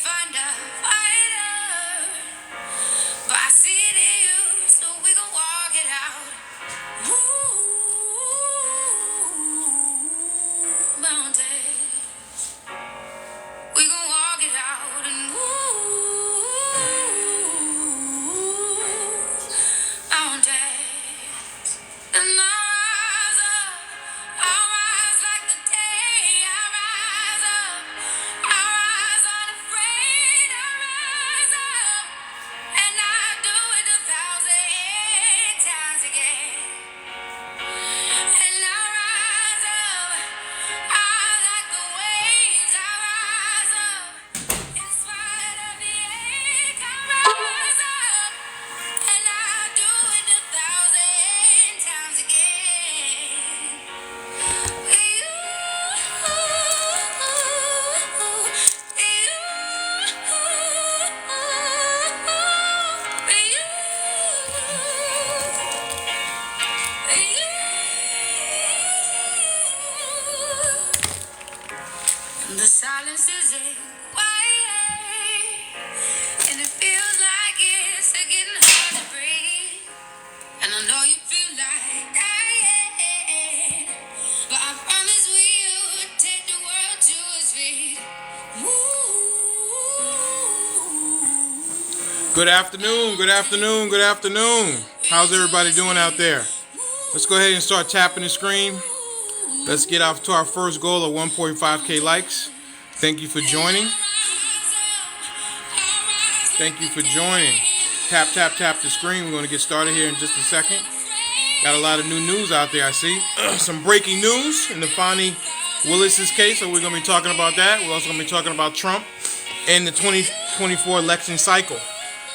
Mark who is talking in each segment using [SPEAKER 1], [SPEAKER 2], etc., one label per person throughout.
[SPEAKER 1] find a fighter, but I see it in you, so we gon' walk it out. Mountains, we gon' walk it out and mountains. And I rise like the day. I rise up, I rise unafraid. I rise up, and I do it 1,000 times again. And I rise up, I like the waves. I rise up, in spite of the ache. I rise up, and I do it 1,000 times again. The silence is quiet, and it feels like it's getting hard to breathe. And I know you feel like dying, but I promise we'll take the world to its feet.
[SPEAKER 2] Good afternoon, good afternoon, good afternoon. How's everybody doing out there? Let's go ahead and start tapping the screen. Let's get off to our first goal of 1.5K likes. Thank you for joining. Thank you for joining. Tap, tap, tap the screen. We're going to get started here in just a second. Got a lot of new news out there, I see. Some breaking news in the Fani Willis's case, so we're going to be talking about that. We're also going to be talking about Trump and the 2024 election cycle.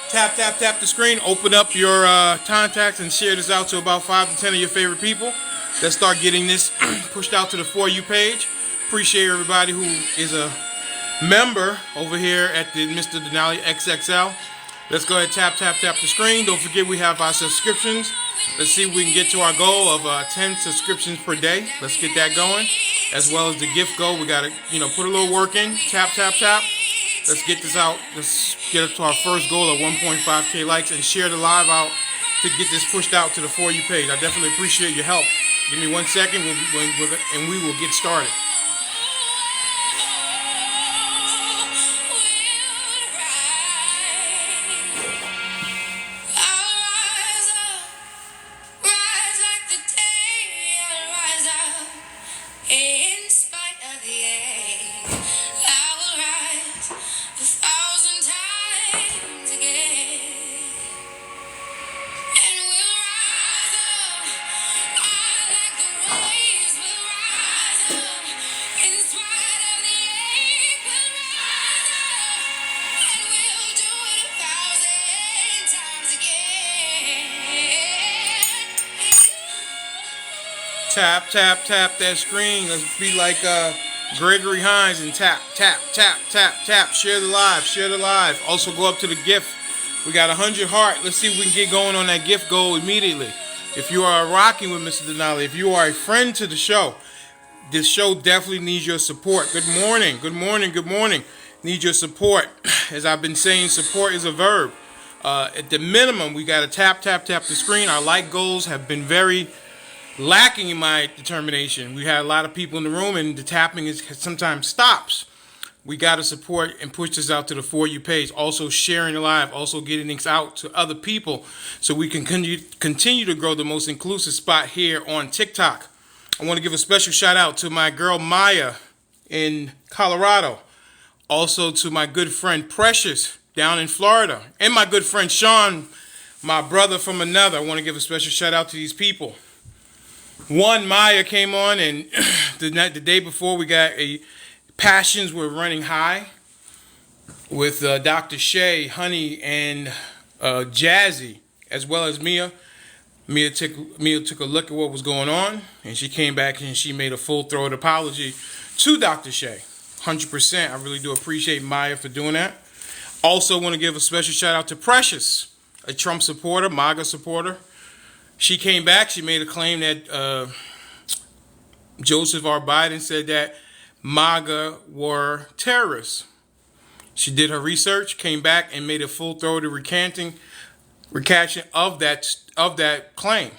[SPEAKER 2] Tap, tap, tap the screen. Open up your contacts and share this out to about 5 to 10 of your favorite people. Let's start getting this pushed out to the For You page. Appreciate everybody who is a member over here at the Mr.Denali XXL. Let's go ahead, tap, tap, tap the screen. Don't forget we have our subscriptions. Let's see if we can get to our goal of 10 subscriptions per day. Let's get that going. As well as the gift goal. We got to, put a little work in. Tap, tap, tap. Let's get this out. Let's get up to our first goal of 1.5K likes and share the live out to get this pushed out to the For You page. I definitely appreciate your help. Give me 1 second and we will get started.
[SPEAKER 1] In spite of the ache, I will rise 1,000 times again. And we'll rise up, I like the waves. We'll rise up, in spite of the ache. We'll rise up, and we'll do it 1,000 times again.
[SPEAKER 2] Tap, tap, tap that screen. Let's be like Gregory Hines and tap, tap, tap, tap, tap. Share the live, share the live. Also go up to the gift. We got 100 heart. Let's see if we can get going on that gift goal immediately. If you are rocking with Mr. Denali, if you are a friend to the show, this show definitely needs your support. Good morning, good morning, good morning. Need your support. As I've been saying, support is a verb. At the minimum, we got to tap, tap, tap the screen. Our like goals have been very lacking in my determination. We had a lot of people in the room and the tapping sometimes stops. We got to support and push this out to the For You page. Also sharing the live, also getting things out to other people so we can continue to grow the most inclusive spot here on TikTok. I want to give a special shout out to my girl Maya in Colorado. Also to my good friend Precious down in Florida. And my good friend Sean, my brother from another. I want to give a special shout out to these people. One, Maya came on, and the day before we got Passions Were Running High with Dr. Shay, Honey, and Jazzy, as well as Mia. Mia took a look at what was going on, and she came back and she made a full-throated apology to Dr. Shay. 100%. I really do appreciate Maya for doing that. Also want to give a special shout out to Precious, a Trump supporter, MAGA supporter. She came back. She made a claim that Joseph R. Biden said that MAGA were terrorists. She did her research, came back, and made a full-throated recantation of that claim.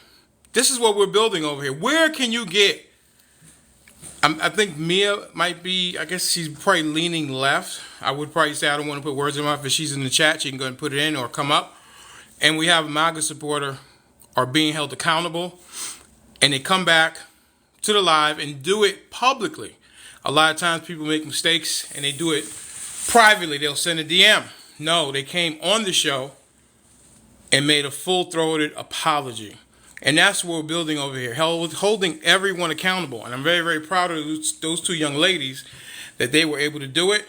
[SPEAKER 2] This is what we're building over here. Where can you get? I think Mia might be. I guess she's probably leaning left. I would probably say I don't want to put words in her mouth. If she's in the chat, she can go and put it in or come up. And we have a MAGA supporter are being held accountable, and they come back to the live and do it publicly. A lot of times people make mistakes and they do it privately. They'll send a DM. No, they came on the show and made a full-throated apology. And that's what we're building over here, holding everyone accountable. And I'm very, very proud of those two young ladies that they were able to do it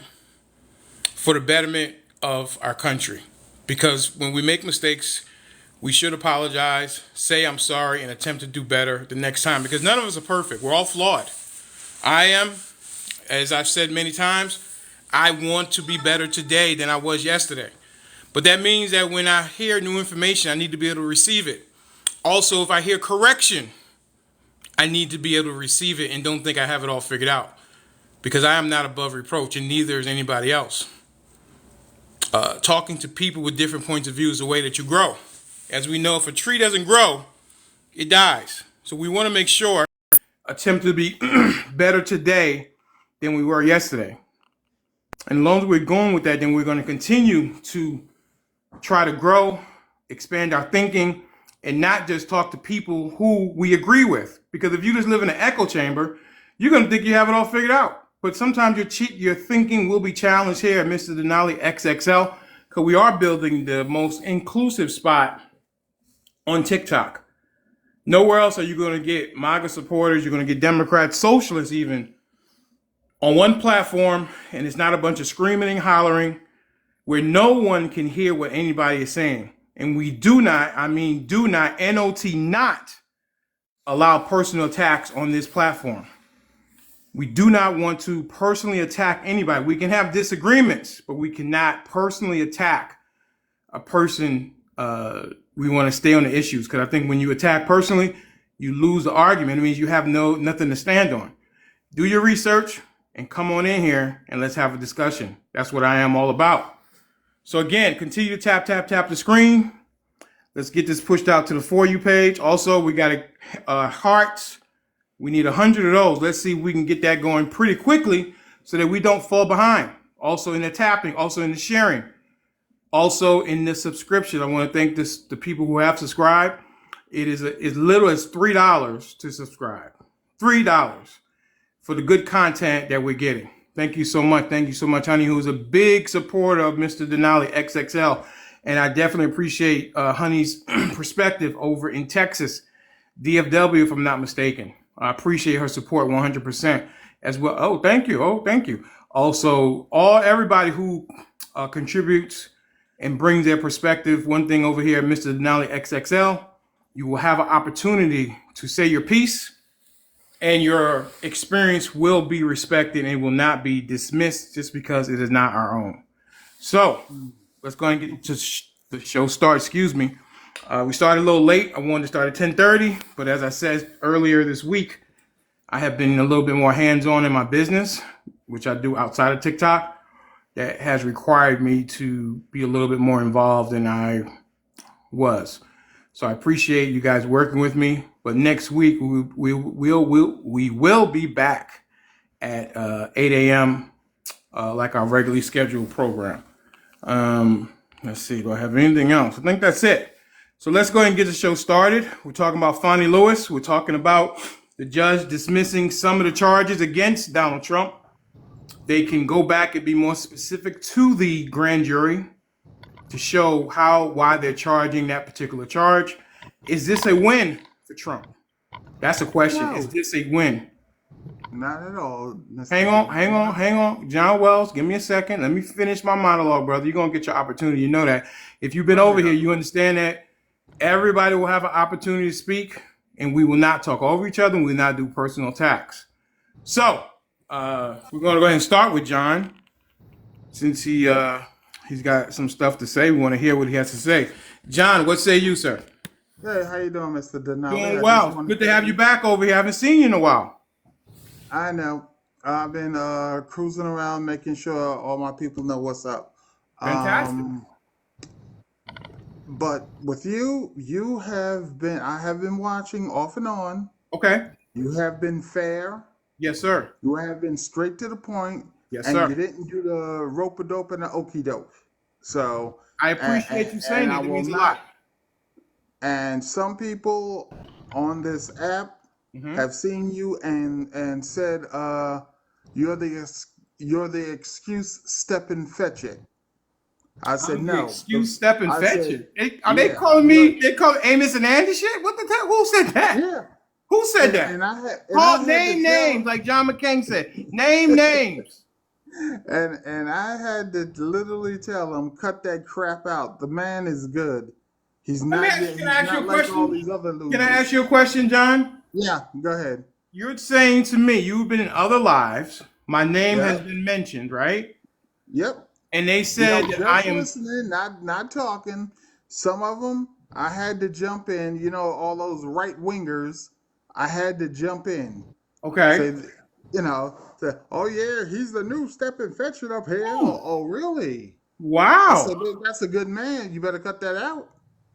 [SPEAKER 2] for the betterment of our country. Because when we make mistakes, we should apologize, say I'm sorry, and attempt to do better the next time. Because none of us are perfect. We're all flawed. I am, as I've said many times, I want to be better today than I was yesterday. But that means that when I hear new information, I need to be able to receive it. Also, if I hear correction, I need to be able to receive it and don't think I have it all figured out. Because I am not above reproach, and neither is anybody else. Talking to people with different points of view is the way that you grow. As we know, if a tree doesn't grow, it dies. So we want to make sure, attempt to be better today than we were yesterday. And as long as we're going with that, then we're going to continue to try to grow, expand our thinking, and not just talk to people who we agree with. Because if you just live in an echo chamber, you're going to think you have it all figured out. But sometimes your thinking will be challenged here at Mr.Denali XXL, because we are building the most inclusive spot on TikTok. Nowhere else are you going to get MAGA supporters, you're going to get Democrats, socialists even, on one platform, and it's not a bunch of screaming and hollering, where no one can hear what anybody is saying. And we do not, NOT not, allow personal attacks on this platform. We do not want to personally attack anybody. We can have disagreements, but we cannot personally attack a person. We want to stay on the issues, because I think when you attack personally, you lose the argument. It means you have nothing to stand on. Do your research and come on in here and let's have a discussion. That's what I am all about. So again, continue to tap the screen. Let's get this pushed out to the For You page. Also, we got hearts. We need 100 of those. Let's see if we can get that going pretty quickly so that we don't fall behind. Also in the tapping, also in the sharing, also in the subscription. I want to thank the people who have subscribed. It is as little as $3 to subscribe. $3 for the good content that we're getting. Thank you so much. Thank you so much, Honey, who's a big supporter of Mr. Denali XXL. And I definitely appreciate Honey's perspective over in Texas, DFW, if I'm not mistaken. I appreciate her support 100% as well. Oh, thank you. Oh, thank you. Also, everybody who contributes and brings their perspective. One thing over here at Mr. Denali XXL, you will have an opportunity to say your piece, and your experience will be respected and will not be dismissed just because it is not our own. So let's go and get to the show start. Excuse me. We started a little late. I wanted to start at 10:30, but as I said earlier this week, I have been a little bit more hands-on in my business, which I do outside of TikTok. That has required me to be a little bit more involved than I was. So I appreciate you guys working with me. But next week we will be back at 8 a.m. Like our regularly scheduled program. Let's see. Do I have anything else? I think that's it. So let's go ahead and get the show started. We're talking about Fani Lewis. We're talking about the judge dismissing some of the charges against Donald Trump. They can go back and be more specific to the grand jury to show why they're charging that particular charge. Is this a win for Trump? That's a question. No. Is this a win?
[SPEAKER 3] Not at all.
[SPEAKER 2] Hang on. John Wells, give me a second. Let me finish my monologue, brother. You're going to get your opportunity. You know that. If you've been over here, you understand that everybody will have an opportunity to speak, and we will not talk over each other, and we will not do personal attacks. So, we're going to go ahead and start with John. Since he's got some stuff to say, we want to hear what he has to say. John, what say you, sir?
[SPEAKER 3] Hey, how you doing, Mr. Denali?
[SPEAKER 2] Doing well. Good to have you back over here. I haven't seen you in a while.
[SPEAKER 3] I know. I've been cruising around, making sure all my people know what's up.
[SPEAKER 2] Fantastic.
[SPEAKER 3] Um, but with you, I have been watching off and on.
[SPEAKER 2] Okay.
[SPEAKER 3] You have been fair.
[SPEAKER 2] Yes, sir.
[SPEAKER 3] You have been straight to the point,
[SPEAKER 2] Yes,
[SPEAKER 3] and you
[SPEAKER 2] sir.
[SPEAKER 3] didn't do the rope a dope and the okey doke. So,
[SPEAKER 2] I appreciate you
[SPEAKER 3] and
[SPEAKER 2] saying
[SPEAKER 3] I
[SPEAKER 2] that. It
[SPEAKER 3] will
[SPEAKER 2] means a lot.
[SPEAKER 3] not. And some people on this app
[SPEAKER 2] Hmm.
[SPEAKER 3] have seen you and said, you're you're the excuse. Step and fetch it. I said
[SPEAKER 2] I'm the
[SPEAKER 3] no.
[SPEAKER 2] excuse step and
[SPEAKER 3] I
[SPEAKER 2] fetch
[SPEAKER 3] said,
[SPEAKER 2] it. Are they
[SPEAKER 3] yeah,
[SPEAKER 2] calling
[SPEAKER 3] you're
[SPEAKER 2] me? They call Amos and Andy shit? What the hell? Who said that?
[SPEAKER 3] yeah.
[SPEAKER 2] Who said that?
[SPEAKER 3] And I
[SPEAKER 2] Call
[SPEAKER 3] had to
[SPEAKER 2] name names,
[SPEAKER 3] tell
[SPEAKER 2] like John McCain said. Name names.
[SPEAKER 3] and I had to literally tell him, cut that crap out. The man is good.
[SPEAKER 2] Can I
[SPEAKER 3] He's
[SPEAKER 2] ask you
[SPEAKER 3] not
[SPEAKER 2] a
[SPEAKER 3] like all
[SPEAKER 2] question?
[SPEAKER 3] these other
[SPEAKER 2] Can I ask
[SPEAKER 3] losers.
[SPEAKER 2] you a question, John?
[SPEAKER 3] Yeah, go ahead.
[SPEAKER 2] You're saying to me you've been in other lives. My name has
[SPEAKER 3] Yep.
[SPEAKER 2] been mentioned, right?
[SPEAKER 3] Yep.
[SPEAKER 2] And they
[SPEAKER 3] You
[SPEAKER 2] said
[SPEAKER 3] know,
[SPEAKER 2] that I
[SPEAKER 3] just
[SPEAKER 2] am
[SPEAKER 3] listening, not talking. Some of them, I had to jump in. You know, all those right wingers, I had to jump in.
[SPEAKER 2] okay.
[SPEAKER 3] Say, say, oh yeah, he's the new step and fetch it up here.
[SPEAKER 2] Oh,
[SPEAKER 3] Oh, really? I
[SPEAKER 2] wow.
[SPEAKER 3] said, that's a good man. You better cut that out.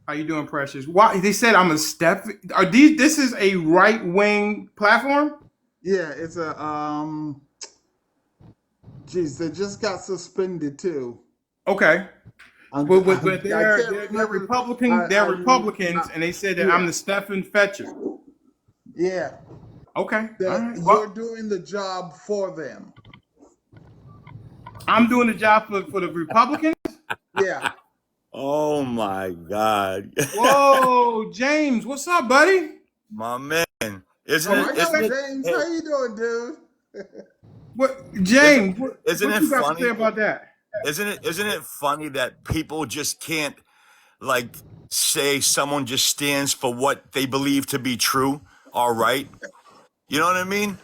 [SPEAKER 2] How you doing, Precious? Why they said I'm a step? Are these? This is a right wing platform.
[SPEAKER 3] Yeah, it's a geez, they just got suspended too.
[SPEAKER 2] Okay, but
[SPEAKER 3] I can't
[SPEAKER 2] they're
[SPEAKER 3] remember.
[SPEAKER 2] Republican. They're
[SPEAKER 3] I
[SPEAKER 2] Republicans, and they said that I'm
[SPEAKER 3] yeah,
[SPEAKER 2] the Stephen Fetcher.
[SPEAKER 3] yeah.
[SPEAKER 2] Okay, all
[SPEAKER 3] That
[SPEAKER 2] right.
[SPEAKER 3] you're
[SPEAKER 2] Well,
[SPEAKER 3] doing the job for them.
[SPEAKER 2] I'm doing the job for the Republicans.
[SPEAKER 3] Yeah.
[SPEAKER 4] Oh my God.
[SPEAKER 2] Whoa, James, what's up, buddy?
[SPEAKER 4] My man. Isn't
[SPEAKER 3] Oh,
[SPEAKER 2] Come
[SPEAKER 4] it
[SPEAKER 3] I
[SPEAKER 2] on,
[SPEAKER 3] know
[SPEAKER 4] isn't
[SPEAKER 2] man.
[SPEAKER 4] it
[SPEAKER 3] James.
[SPEAKER 4] hey,
[SPEAKER 3] How you doing, dude?
[SPEAKER 2] What,
[SPEAKER 4] isn't
[SPEAKER 2] James?
[SPEAKER 4] isn't
[SPEAKER 2] What
[SPEAKER 4] it
[SPEAKER 2] you got to say
[SPEAKER 4] funny?
[SPEAKER 2] about that?
[SPEAKER 4] Isn't it funny that people just can't like say someone just stands for what they believe to be true, all right? You know what I mean?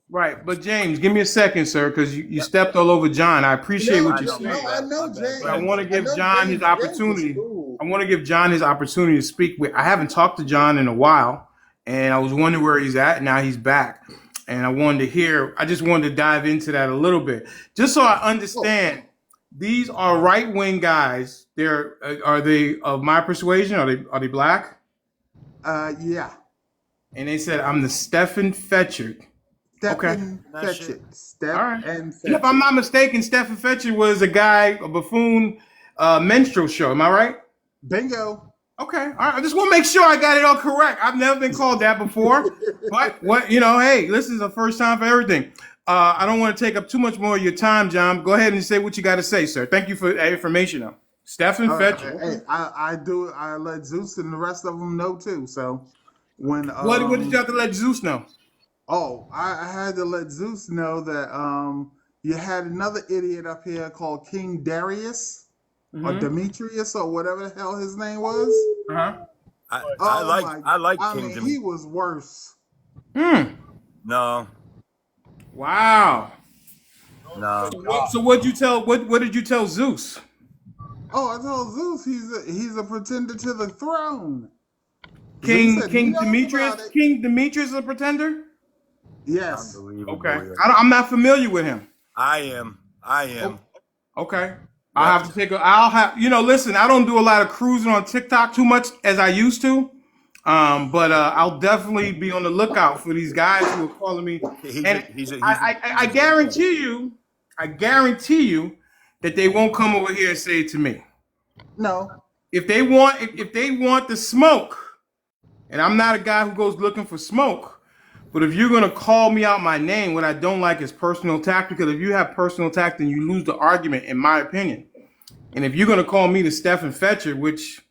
[SPEAKER 2] Right, but James, give me a second, sir, because you
[SPEAKER 4] Yep.
[SPEAKER 2] stepped all over John. I appreciate what
[SPEAKER 3] No,
[SPEAKER 4] I
[SPEAKER 2] you're
[SPEAKER 4] know, my
[SPEAKER 3] no,
[SPEAKER 2] saying,
[SPEAKER 3] I
[SPEAKER 4] bad, my
[SPEAKER 3] know
[SPEAKER 4] bad. Go
[SPEAKER 2] but I
[SPEAKER 4] ahead,
[SPEAKER 2] want
[SPEAKER 3] James.
[SPEAKER 2] to
[SPEAKER 4] brother.
[SPEAKER 3] I
[SPEAKER 2] give
[SPEAKER 3] know
[SPEAKER 2] John his
[SPEAKER 3] James. James is
[SPEAKER 2] opportunity.
[SPEAKER 3] cool.
[SPEAKER 2] I want to give John his opportunity to speak. I haven't talked to John in a while, and I was wondering where he's at. Now he's back, and I wanted to hear. I just wanted to dive into that a little bit, just so I
[SPEAKER 3] Oh,
[SPEAKER 2] understand. These are right wing guys. They're are they of my persuasion? Are they black?
[SPEAKER 3] yeah.
[SPEAKER 2] And they said I'm the Stephen Fetchard.
[SPEAKER 3] Step
[SPEAKER 2] Okay.
[SPEAKER 3] and
[SPEAKER 4] That
[SPEAKER 3] fetch
[SPEAKER 4] shit.
[SPEAKER 3] it.
[SPEAKER 2] All
[SPEAKER 3] Step
[SPEAKER 2] right.
[SPEAKER 3] and
[SPEAKER 2] And if
[SPEAKER 3] fetch
[SPEAKER 2] I'm
[SPEAKER 3] it.
[SPEAKER 2] not mistaken, Stephen Fetcher was a guy, a buffoon minstrel show. Am I right?
[SPEAKER 3] Bingo.
[SPEAKER 2] Okay. All right. I just want to make sure I got it all correct. I've never been called that before. But hey, this is the first time for everything. I don't want to take up too much more of your time, John. Go ahead and say what you got to say, sir. Thank you for that information, though. Stephen Fetcher. Okay.
[SPEAKER 3] Hey, I do. I let Zeus and the rest of them know too. So when
[SPEAKER 2] What did you have to let Zeus know?
[SPEAKER 3] oh, I had to let Zeus know that you had another idiot up here called King Darius or
[SPEAKER 2] Mm-hmm.
[SPEAKER 3] Demetrius or whatever the hell his name was.
[SPEAKER 2] Uh-huh.
[SPEAKER 3] Oh my!
[SPEAKER 4] I like
[SPEAKER 3] I mean, he
[SPEAKER 4] Kingdom.
[SPEAKER 3] was worse.
[SPEAKER 2] Hmm.
[SPEAKER 4] No,
[SPEAKER 2] Wow.
[SPEAKER 4] no.
[SPEAKER 2] So what you tell what did you tell Zeus?
[SPEAKER 3] Oh, I told Zeus he's a pretender to the throne. Zeus said he knows about it.
[SPEAKER 2] King Demetrius is a pretender?
[SPEAKER 3] Yes.
[SPEAKER 2] Okay.
[SPEAKER 4] Unbelievable. Yeah.
[SPEAKER 2] I'm not familiar with him.
[SPEAKER 4] I am. I
[SPEAKER 2] Oh,
[SPEAKER 4] am.
[SPEAKER 2] okay.
[SPEAKER 4] Yep.
[SPEAKER 2] I'll have, listen, I don't do a lot of cruising on TikTok too much as I used to. But I'll definitely be on the lookout for these guys who are calling me. And I
[SPEAKER 4] a good player.
[SPEAKER 2] I guarantee you that they won't come over here and say it to me.
[SPEAKER 3] No.
[SPEAKER 2] If they want the smoke, and I'm not a guy who goes looking for smoke, but if you're gonna call me out my name, what I don't like is personal attack. Because if you have personal attack, then you lose the argument, in my opinion. And if you're gonna call me the Stephen Fetcher, which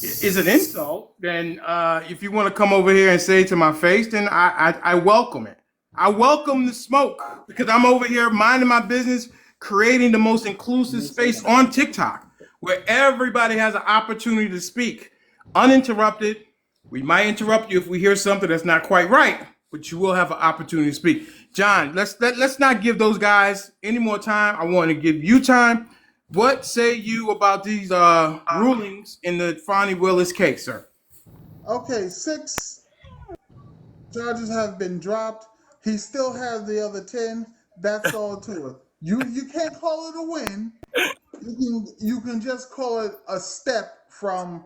[SPEAKER 2] is an insult, then if you want to come over here and say it to my face, then I welcome it. I welcome the smoke because I'm over here minding my business, creating the most inclusive space on TikTok where everybody has an opportunity to speak uninterrupted. We might interrupt you if we hear something that's not quite right, but you will have an opportunity to speak. John, let's not give those guys any more time. I want to give you time. What say you about these rulings in the Fonnie Willis case, sir?
[SPEAKER 3] Okay, 6 charges have been dropped. He still has the other 10. That's all to it. You can't call it a win. You can just call it a step from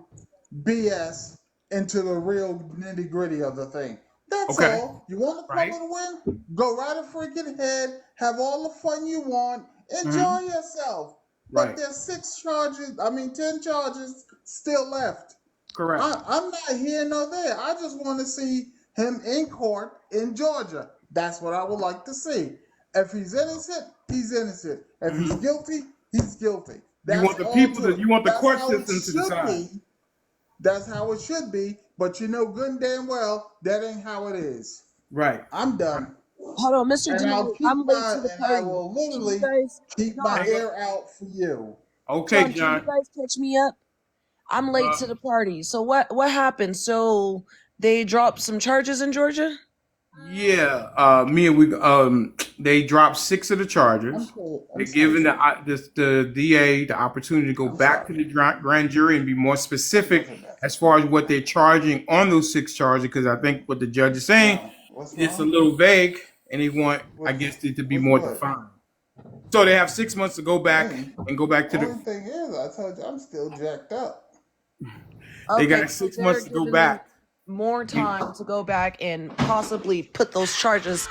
[SPEAKER 3] BS into the real nitty gritty of the thing. That's
[SPEAKER 2] Okay.
[SPEAKER 3] all. You want to call
[SPEAKER 2] Right.
[SPEAKER 3] it a win? Go right a freaking head. Have all the fun you want.
[SPEAKER 2] Hmm.
[SPEAKER 3] Enjoy yourself. But
[SPEAKER 2] Right.
[SPEAKER 3] there's 10 charges still left.
[SPEAKER 2] Correct.
[SPEAKER 3] I'm not here nor there. I just want to see him in court in Georgia. That's what I would like to see. If he's innocent, he's innocent. If he's
[SPEAKER 2] Hmm.
[SPEAKER 3] guilty, he's guilty.
[SPEAKER 2] You
[SPEAKER 3] That's
[SPEAKER 2] want the
[SPEAKER 3] all
[SPEAKER 2] people
[SPEAKER 3] to
[SPEAKER 2] to,
[SPEAKER 3] it.
[SPEAKER 2] you want the
[SPEAKER 3] That's
[SPEAKER 2] court
[SPEAKER 3] how it
[SPEAKER 2] system to
[SPEAKER 3] should
[SPEAKER 2] decide.
[SPEAKER 3] be. That's how it should be. But you know good and damn well that ain't how it is.
[SPEAKER 2] Right.
[SPEAKER 3] I'm done.
[SPEAKER 1] Hold on, Mr.
[SPEAKER 3] And I'll
[SPEAKER 1] Denali.
[SPEAKER 3] keep
[SPEAKER 1] I'm late
[SPEAKER 3] my
[SPEAKER 1] to the
[SPEAKER 3] and I
[SPEAKER 1] party.
[SPEAKER 3] will
[SPEAKER 1] Can you
[SPEAKER 3] literally
[SPEAKER 1] guys,
[SPEAKER 3] keep my
[SPEAKER 1] John,
[SPEAKER 2] Hang on.
[SPEAKER 3] ear out for you.
[SPEAKER 2] Okay,
[SPEAKER 1] John, can you
[SPEAKER 2] John.
[SPEAKER 1] guys catch me up? I'm late
[SPEAKER 2] Uh,
[SPEAKER 1] to the party. So what happened? So they dropped some charges in Georgia?
[SPEAKER 2] yeah. They dropped 6 of the charges.
[SPEAKER 3] I'm
[SPEAKER 2] They're
[SPEAKER 3] sorry,
[SPEAKER 2] giving
[SPEAKER 3] sir.
[SPEAKER 2] the DA the opportunity to go
[SPEAKER 3] I'm
[SPEAKER 2] back to
[SPEAKER 3] sorry.
[SPEAKER 2] the grand jury and be more
[SPEAKER 3] It
[SPEAKER 2] specific
[SPEAKER 3] doesn't matter.
[SPEAKER 2] as far as what they're charging on those 6 charges. Because I think what the judge is saying,
[SPEAKER 3] Why? What's
[SPEAKER 2] it's a
[SPEAKER 3] wrong?
[SPEAKER 2] little vague, and they want, I
[SPEAKER 3] What?
[SPEAKER 2] guess, it to be
[SPEAKER 3] What's
[SPEAKER 2] more
[SPEAKER 3] what?
[SPEAKER 2] defined. So they have 6 months to go back
[SPEAKER 3] Hey,
[SPEAKER 2] and go back to the.
[SPEAKER 3] only thing is, I told you I'm still jacked up.
[SPEAKER 2] They
[SPEAKER 1] Okay,
[SPEAKER 2] got
[SPEAKER 1] so
[SPEAKER 2] 6 months
[SPEAKER 1] they're
[SPEAKER 2] to go
[SPEAKER 1] giving them
[SPEAKER 2] back.
[SPEAKER 1] more time to go back and possibly put those charges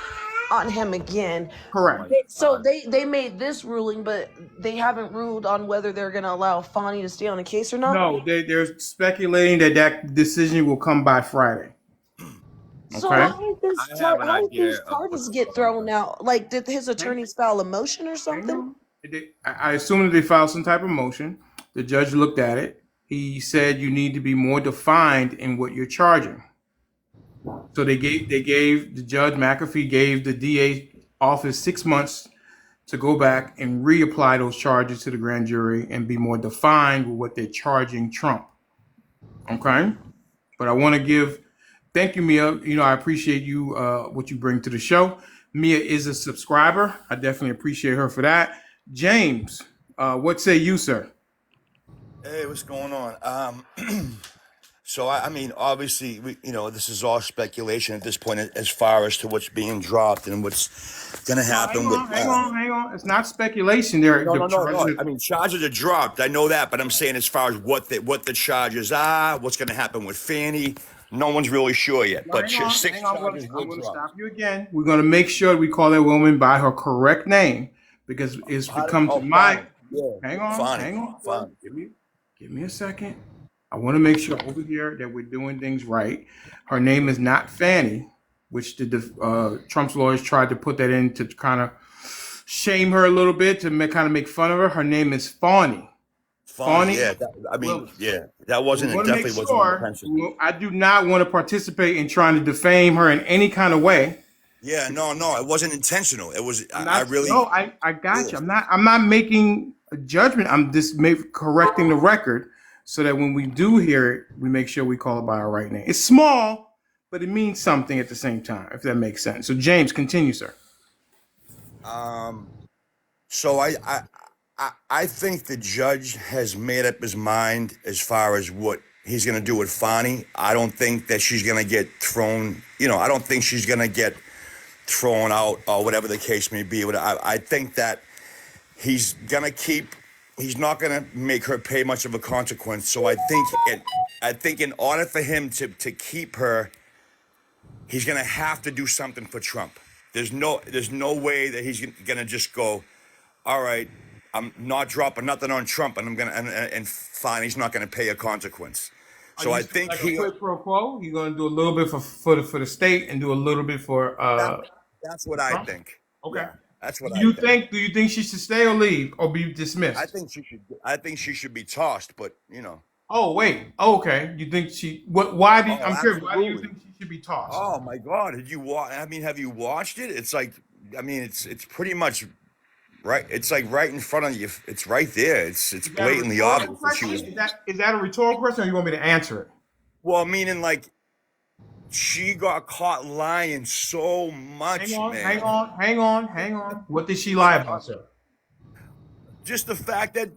[SPEAKER 1] on him again.
[SPEAKER 4] Oh
[SPEAKER 2] Correct.
[SPEAKER 4] my
[SPEAKER 1] So
[SPEAKER 4] God.
[SPEAKER 1] they made this ruling, but they haven't ruled on whether they're going to allow Fani to stay on the case or not.
[SPEAKER 2] No, they're speculating that decision will come by Friday.
[SPEAKER 1] So
[SPEAKER 2] Okay.
[SPEAKER 4] I have an
[SPEAKER 1] how did
[SPEAKER 4] idea
[SPEAKER 1] these
[SPEAKER 4] of what's
[SPEAKER 1] charges
[SPEAKER 4] going
[SPEAKER 1] get
[SPEAKER 4] to
[SPEAKER 1] thrown
[SPEAKER 4] happen.
[SPEAKER 1] out? Like, did his
[SPEAKER 2] Hang,
[SPEAKER 1] attorneys file a motion or
[SPEAKER 2] hang
[SPEAKER 1] something?
[SPEAKER 2] on. I assume that they filed some type of motion. The judge looked at it. He said you need to be more defined in what you're charging. So they gave the judge McAfee gave the DA office 6 months to go back and reapply those charges to the grand jury and be more defined with what they're charging Trump. Okay. But I want to thank you, Mia. I appreciate you, what you bring to the show. Mia is a subscriber. I definitely appreciate her for that. James, what say you, sir?
[SPEAKER 4] Hey, what's going on? So I mean, obviously, this is all speculation at this point as far as to what's being dropped and what's going to
[SPEAKER 2] No, hang
[SPEAKER 4] happen with.
[SPEAKER 2] on, hang on, hang on. It's not speculation. There,
[SPEAKER 4] No,
[SPEAKER 2] the
[SPEAKER 4] no, no,
[SPEAKER 2] charges.
[SPEAKER 4] no. I mean, charges are dropped. I know that, but I'm saying as far as what the charges are, what's going to happen with Fanny, no one's really sure yet.
[SPEAKER 2] No,
[SPEAKER 4] But
[SPEAKER 2] hang on,
[SPEAKER 4] six
[SPEAKER 2] hang on.
[SPEAKER 4] charges
[SPEAKER 2] I'm
[SPEAKER 4] were
[SPEAKER 2] going to
[SPEAKER 4] dropped.
[SPEAKER 2] stop you again. We're going to make sure we call that woman by her correct name because it's become to
[SPEAKER 4] Oh,
[SPEAKER 2] my.
[SPEAKER 4] fine. Yeah,
[SPEAKER 2] Hang on,
[SPEAKER 4] fine,
[SPEAKER 2] hang on, sir.
[SPEAKER 4] fine.
[SPEAKER 2] Give me a second. I want to make sure over here that we're doing things right. Her name is not Fanny, which Trump's lawyers tried to put that in to kind of shame her a little bit to kind of make fun of her. Her name is Fawny.
[SPEAKER 4] Fine.
[SPEAKER 2] Fawny
[SPEAKER 4] Yeah,
[SPEAKER 2] Willis.
[SPEAKER 4] yeah, that
[SPEAKER 2] So we
[SPEAKER 4] wasn't. It
[SPEAKER 2] want to make
[SPEAKER 4] definitely wasn't
[SPEAKER 2] sure.
[SPEAKER 4] intentional.
[SPEAKER 2] I do not want to participate in trying to defame her in any kind of way.
[SPEAKER 4] Yeah, no, it wasn't intentional. It was.
[SPEAKER 2] I'm
[SPEAKER 4] I
[SPEAKER 2] not.
[SPEAKER 4] really.
[SPEAKER 2] No, I got
[SPEAKER 4] Yeah.
[SPEAKER 2] you. I'm not making a judgment. I'm just correcting the record so that when we do hear it, we make sure we call it by our right name. It's small, but it means something at the same time, if that makes sense. So, James, continue, sir.
[SPEAKER 4] So I think the judge has made up his mind as far as what he's going to do with Fani. I don't think that she's going to get thrown. I don't think she's going to get thrown out or whatever the case may be. But I think that he's going to keep. He's not going to make her pay much of a consequence. So I think in order for him to keep her, he's going to have to do something for Trump. There's no way that he's going to just go, all right, I'm not dropping nothing on Trump, and I'm gonna and fine, he's not going to pay a consequence.
[SPEAKER 2] Are
[SPEAKER 4] So
[SPEAKER 2] you
[SPEAKER 4] I
[SPEAKER 2] saying
[SPEAKER 4] think
[SPEAKER 2] like a quid pro quo? You're going to do a little bit for the state and do a little bit for
[SPEAKER 4] that, that's what I
[SPEAKER 2] Trump?
[SPEAKER 4] think.
[SPEAKER 2] Okay.
[SPEAKER 4] Yeah, that's what
[SPEAKER 2] Do
[SPEAKER 4] I
[SPEAKER 2] you
[SPEAKER 4] think.
[SPEAKER 2] think? Do you think she should stay or leave or be
[SPEAKER 4] I
[SPEAKER 2] dismissed?
[SPEAKER 4] think she should. I think she should be tossed. But
[SPEAKER 2] Oh wait. Okay. You think she? What? Why do you,
[SPEAKER 4] oh,
[SPEAKER 2] I'm curious? Why do you
[SPEAKER 4] absolutely.
[SPEAKER 2] think she should be tossed?
[SPEAKER 4] Oh my God, did you watch? I mean, have you watched it? It's like, I mean, it's pretty much right. It's like right in front of you. It's right there. It's
[SPEAKER 2] Is that a
[SPEAKER 4] blatantly
[SPEAKER 2] rhetorical
[SPEAKER 4] obvious that she
[SPEAKER 2] question?
[SPEAKER 4] was.
[SPEAKER 2] Is that a rhetorical question, or you want me to answer it?
[SPEAKER 4] Well, meaning like she got caught lying so
[SPEAKER 2] Hang
[SPEAKER 4] much,
[SPEAKER 2] on. Hang
[SPEAKER 4] man.
[SPEAKER 2] on. Hang on. Hang on. What did she lie
[SPEAKER 4] Like
[SPEAKER 2] about, sir?
[SPEAKER 4] just the fact that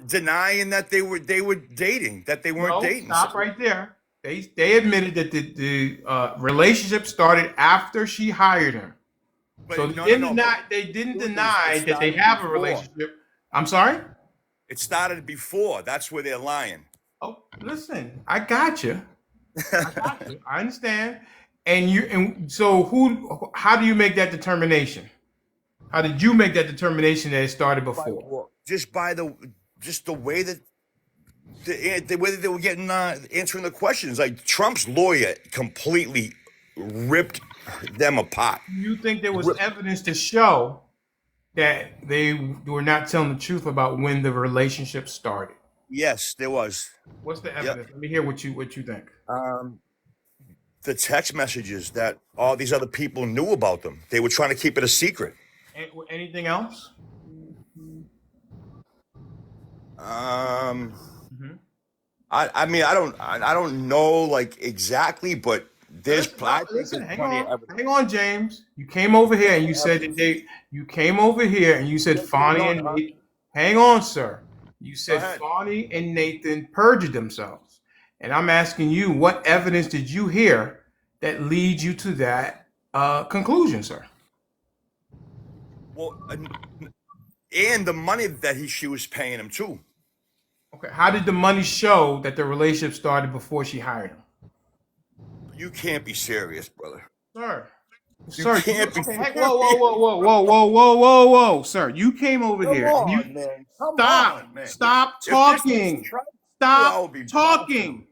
[SPEAKER 4] denying that they were dating, that they weren't
[SPEAKER 2] No.
[SPEAKER 4] dating.
[SPEAKER 2] Stop
[SPEAKER 4] So
[SPEAKER 2] right there. They admitted that the relationship started after she hired him. So
[SPEAKER 4] But no.
[SPEAKER 2] they didn't
[SPEAKER 4] Truth is, it
[SPEAKER 2] deny that they
[SPEAKER 4] started
[SPEAKER 2] have a
[SPEAKER 4] before.
[SPEAKER 2] relationship. I'm sorry?
[SPEAKER 4] It started before. That's where they're lying.
[SPEAKER 2] Oh, listen, I got you. I understand. And so how do you make that determination? How did you make that determination that it started before?
[SPEAKER 4] Just by the way that the way that they were getting answering the questions. Like Trump's lawyer completely ripped them apart.
[SPEAKER 2] Do you think there was evidence to show that they were not telling the truth about when the relationship started?
[SPEAKER 4] Yes, there was.
[SPEAKER 2] What's the
[SPEAKER 4] Yep.
[SPEAKER 2] evidence? Let me hear what you think.
[SPEAKER 4] The text messages that all these other people knew about them. They were trying to keep it a secret.
[SPEAKER 2] Anything else?
[SPEAKER 4] I mean, I don't know like exactly, but there's
[SPEAKER 2] Listen,
[SPEAKER 4] plenty of evidence.
[SPEAKER 2] hang on, James. You came over here and you said that you came over here and you said Fonnie and Nathan. Hang on, sir. You said Fonnie and Nathan perjured themselves. And I'm asking you, what evidence did you hear that leads you to that conclusion, sir?
[SPEAKER 4] Well, and the money that she was paying him too.
[SPEAKER 2] Okay. How did the money show that the relationship started before she hired him?
[SPEAKER 4] You can't be serious, brother.
[SPEAKER 2] Sir.
[SPEAKER 4] You can't be
[SPEAKER 2] serious. Whoa, sir. You came over here.
[SPEAKER 4] Man.
[SPEAKER 2] Stop talking. Stop talking.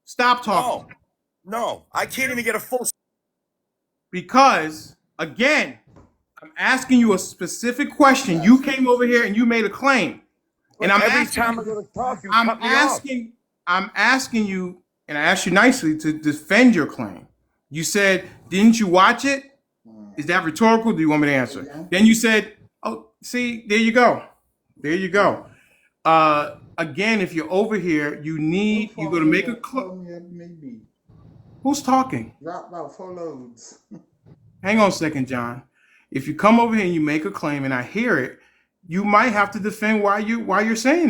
[SPEAKER 2] Stop talking.
[SPEAKER 4] No, I can't even get a full.
[SPEAKER 2] Because, again, I'm asking you a specific question. You came over here and you made a claim. And I'm asking you, and I asked you nicely to defend your claim. You said, didn't you watch it? Is that rhetorical? Do you want me to answer? Yeah. Then you said, oh, see, there you go. There you go. Again, if you're over here, you're going to make a claim. Who's talking?
[SPEAKER 3] Drop about 4 loads.
[SPEAKER 2] Hang on a second, John. If you come over here and you make a claim and I hear it, you might have to defend why you're saying it.